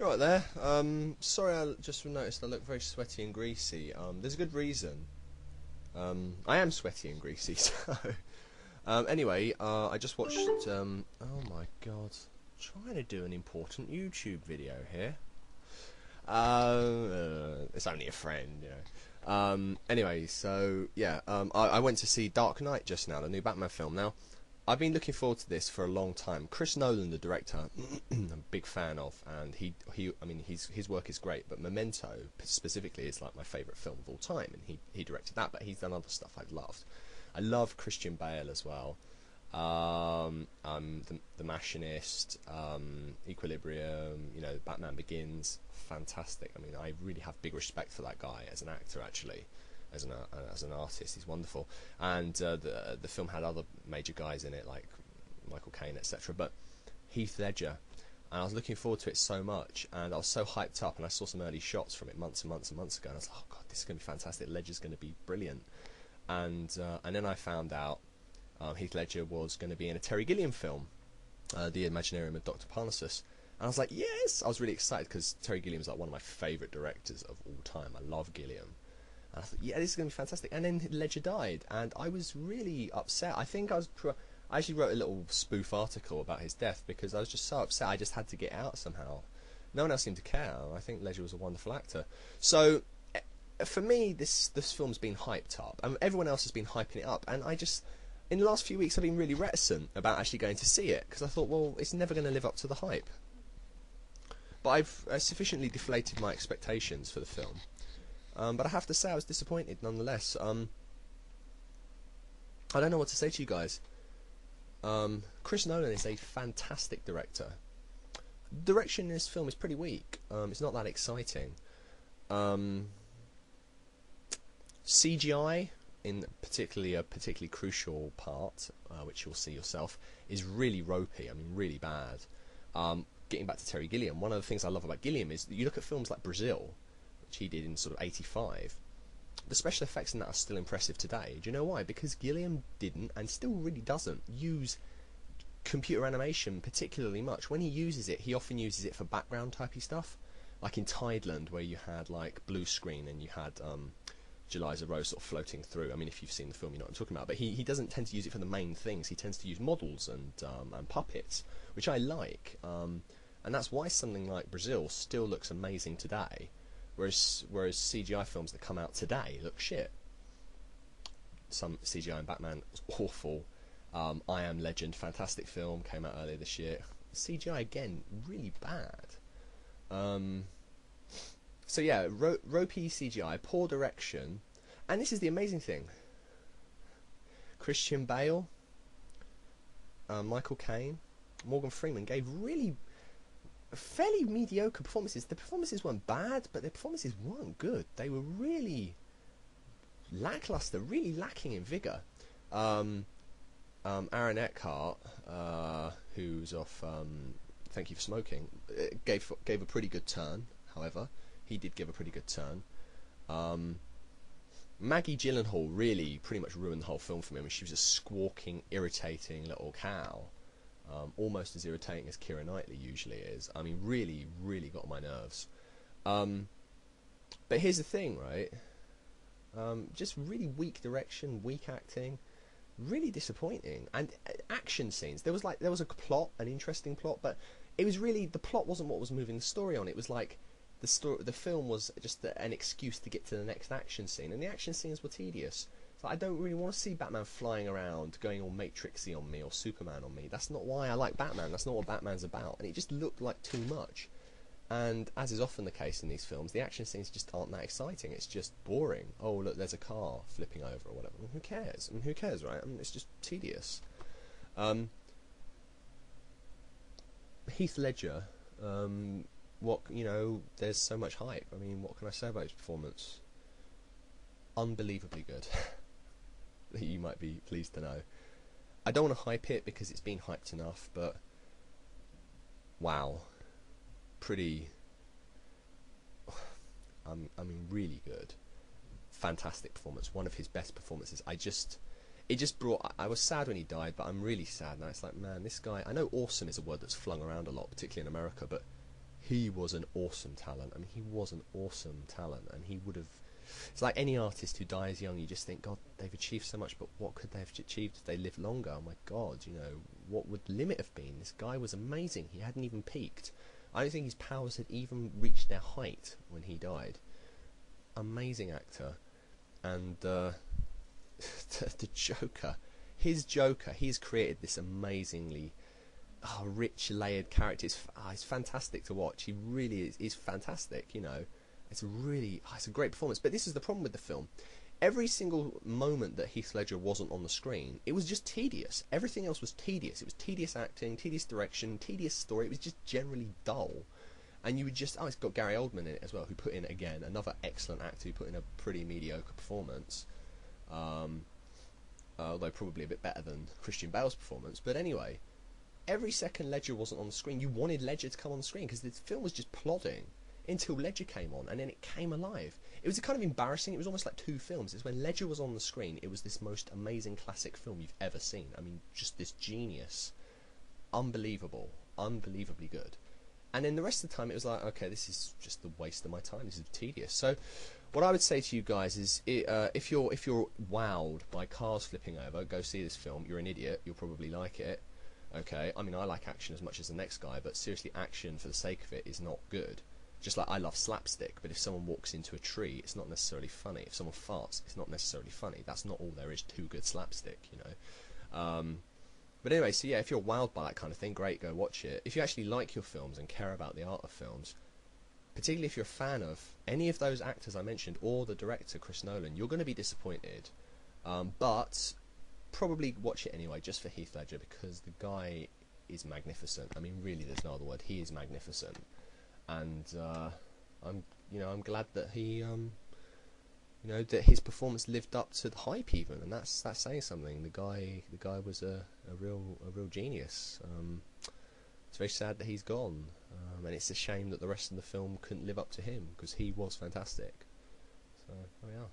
Right there. Sorry, I just noticed I look very sweaty and greasy. There's a good reason. I am sweaty and greasy. So, anyway, I just watched. Oh my god, trying to do an important YouTube video here. It's only a friend, you know. Anyway, so yeah, I went to see Dark Knight just now, the new Batman film. Now, I've been looking forward to this for a long time. Chris Nolan, the director, I'm a big fan of, and I mean, his work is great, but Memento specifically is like my favourite film of all time, and he directed that, but he's done other stuff I've loved. I love Christian Bale as well. The Machinist, Equilibrium, you know, Batman Begins, fantastic. I mean, I really have big respect for that guy as an actor, actually. As an artist, he's wonderful, and the film had other major guys in it like Michael Caine, etc. But Heath Ledger, and I was looking forward to it so much, and I was so hyped up, and I saw some early shots from it months and months and months ago, and I was like, oh god, this is going to be fantastic. Ledger's going to be brilliant, and then I found out Heath Ledger was going to be in a Terry Gilliam film, The Imaginarium of Dr. Parnassus. And I was like, yes! I was really excited because Terry Gilliam is like one of my favourite directors of all time. I love Gilliam. And I thought, yeah, this is going to be fantastic. And then Ledger died, and I was really upset. I think I actually wrote a little spoof article about his death because I was just so upset. I just had to get out somehow. No one else seemed to care. I think Ledger was a wonderful actor. So, for me, this film's been hyped up, and everyone else has been hyping it up. And I just, in the last few weeks, I've been really reticent about actually going to see it because I thought, well, it's never going to live up to the hype. But I've sufficiently deflated my expectations for the film. But I have to say I was disappointed nonetheless. I don't know what to say to you guys. Chris Nolan is a fantastic director. The direction in this film is pretty weak. It's not that exciting. CGI, in particularly a particularly crucial part, which you'll see yourself, is really ropey. I mean, really bad. Getting back to Terry Gilliam, one of the things I love about Gilliam is that you look at films like Brazil, which he did in sort of 85, the special effects in that are still impressive today. Do you know why? Because Gilliam didn't, and still really doesn't, use computer animation particularly much. When he uses it, he often uses it for background typey stuff, like in Tideland, where you had like blue screen and you had Jeliza Rose sort of floating through. I mean, if you've seen the film, you know what I'm talking about. But he doesn't tend to use it for the main things. He tends to use models and puppets, which I like. And that's why something like Brazil still looks amazing today. Whereas CGI films that come out today look shit. Some CGI in Batman was awful. I Am Legend, fantastic film, came out earlier this year. CGI again, really bad. So yeah, ropey CGI, poor direction, and this is the amazing thing. Christian Bale, Michael Caine, Morgan Freeman gave really fairly mediocre performances. The performances weren't bad, but the performances weren't good. They were really lackluster, really lacking in vigour. Aaron Eckhart, who's off Thank You for Smoking, gave a pretty good turn. However, he did give a pretty good turn. Maggie Gyllenhaal really pretty much ruined the whole film for me. I mean, she was a squawking, irritating little cow. Almost as irritating as Keira Knightley usually is. I mean, really, really got on my nerves. But here's the thing, right? Just really weak direction, weak acting, really disappointing. And action scenes. There was a plot, an interesting plot, but it was really, the plot wasn't what was moving the story on. It was like the film was just an excuse to get to the next action scene, and the action scenes were tedious. So I don't really want to see Batman flying around, going all Matrixy on me or Superman on me. That's not why I like Batman. That's not what Batman's about. And it just looked like too much. And as is often the case in these films, the action scenes just aren't that exciting. It's just boring. Oh, look, there's a car flipping over or whatever. I mean, who cares? I mean, who cares, right? I mean, it's just tedious. Heath Ledger, there's so much hype. I mean, what can I say about his performance? Unbelievably good. You might be pleased to know. I don't want to hype it because it's been hyped enough, but wow, pretty. I mean, really good, fantastic performance. One of his best performances. It just brought. I was sad when he died, but I'm really sad now. It's like, man, this guy. I know awesome is a word that's flung around a lot, particularly in America, but he was an awesome talent. I mean, he was an awesome talent, and he would have. It's like any artist who dies young. You just think, God, they've achieved so much, but what could they have achieved if they lived longer? Oh my God, you know, what would the limit have been? This guy was amazing. He hadn't even peaked. I don't think his powers had even reached their height when he died. Amazing actor, and the Joker, his Joker, he's created this amazingly rich, layered character. It's fantastic to watch. He really is. He's fantastic. You know, it's a great performance. But this is the problem with the film. Every single moment that Heath Ledger wasn't on the screen, it was just tedious. Everything else was tedious. It was tedious acting, tedious direction, tedious story. It was just generally dull. And you would just... it's got Gary Oldman in it as well, who put in, again, another excellent actor who put in a pretty mediocre performance. Although probably a bit better than Christian Bale's performance. But anyway, every second Ledger wasn't on the screen, you wanted Ledger to come on the screen, because the film was just plodding until Ledger came on, and then it came alive. It was kind of embarrassing. It was almost like two films. It's when Ledger was on the screen, it was this most amazing classic film you've ever seen. I mean, just this genius. Unbelievable. Unbelievably good. And then the rest of the time it was like, okay, this is just the waste of my time. This is tedious. So what I would say to you guys is, if you're wowed by cars flipping over, go see this film. You're an idiot. You'll probably like it. Okay, I mean, I like action as much as the next guy, but seriously, action for the sake of it is not good. Just like I love slapstick, but if someone walks into a tree, it's not necessarily funny. If someone farts, it's not necessarily funny. That's not all there is to good slapstick, you know. But anyway, so yeah, if you're wowed by that kind of thing, great, go watch it. If you actually like your films and care about the art of films, particularly if you're a fan of any of those actors I mentioned, or the director, Chris Nolan, you're going to be disappointed. But probably watch it anyway, just for Heath Ledger, because the guy is magnificent. I mean, really, there's no other word. He is magnificent. And I'm glad that he, that his performance lived up to the hype even, and that's saying something. The guy was a real genius. It's very sad that he's gone, and it's a shame that the rest of the film couldn't live up to him, because he was fantastic. So there we are.